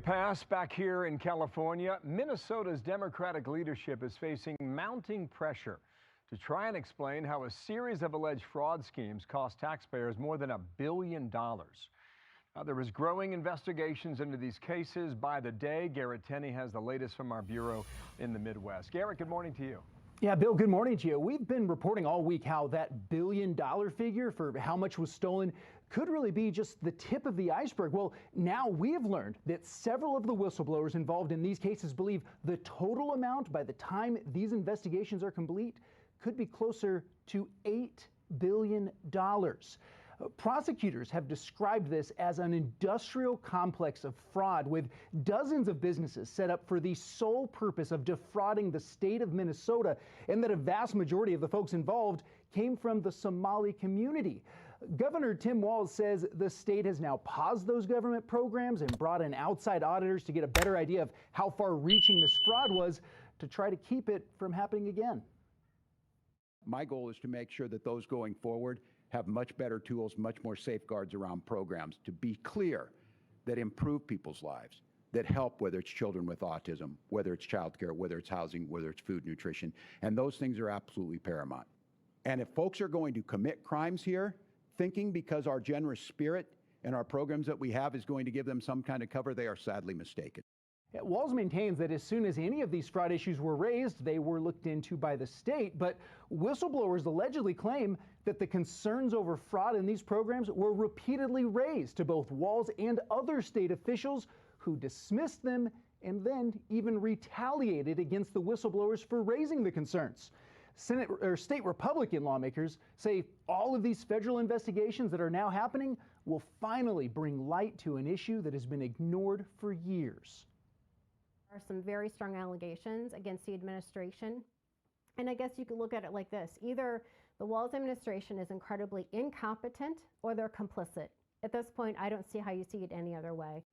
pass back here in California. Minnesota's Democratic leadership is facing mounting pressure to try and explain how a series of alleged fraud schemes cost taxpayers more than $1 billion. Now, there is growing investigations into these cases by the day. Garrett Tenney has the latest from our bureau in the Midwest. Garrett, good morning to you. Yeah, Bill, good morning to you. We've been reporting all week how that $1 billion figure for how much was stolen could really be just the tip of the iceberg. Well, now we have learned that several of the whistleblowers involved in these cases believe the total amount by the time these investigations are complete could be closer to $8 billion. Prosecutors have described this as an industrial complex of fraud with dozens of businesses set up for the sole purpose of defrauding the state of Minnesota, and that a vast majority of the folks involved came from the Somali community. Governor Tim Walz says the state has now paused those government programs and brought in outside auditors to get a better idea of how far-reaching this fraud was to try to keep it from happening again. My goal is to make sure that those going forward have much better tools, much more safeguards around programs to be clear that improve people's lives, that help, whether it's children with autism, whether it's childcare, whether it's housing, whether it's food, nutrition, and those things are absolutely paramount. And if folks are going to commit crimes here, thinking because our generous spirit and our programs that we have is going to give them some kind of cover, they are sadly mistaken. Walz maintains that as soon as any of these fraud issues were raised, they were looked into by the state, but whistleblowers allegedly claim that the concerns over fraud in these programs were repeatedly raised to both Walz and other state officials who dismissed them and then even retaliated against the whistleblowers for raising the concerns. State Republican lawmakers say all of these federal investigations that are now happening will finally bring light to an issue that has been ignored for years. There are some very strong allegations against the administration. And I guess you could look at it like this. Either the Walz administration is incredibly incompetent or they're complicit. At this point, I don't see how you see it any other way.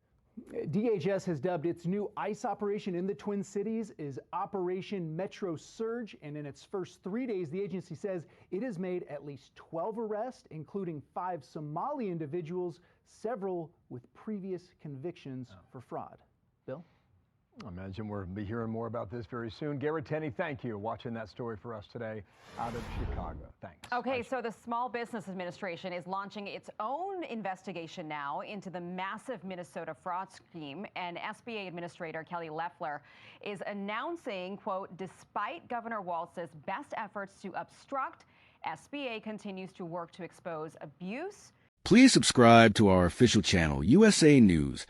DHS has dubbed its new ICE operation in the Twin Cities is Operation Metro Surge, and in its first 3 days, the agency says it has made at least 12 arrests, including 5 Somali individuals, several with previous convictions for fraud. Bill? I imagine we'll be hearing more about this very soon. Garrett Tenney, thank you. Watching that story for us today out of Chicago. Thanks. Okay, so the Small Business Administration is launching its own investigation now into the massive Minnesota fraud scheme. And SBA Administrator Kelly Loeffler is announcing, quote, despite Governor Walz's best efforts to obstruct, SBA continues to work to expose abuse. Please subscribe to our official channel, USA News.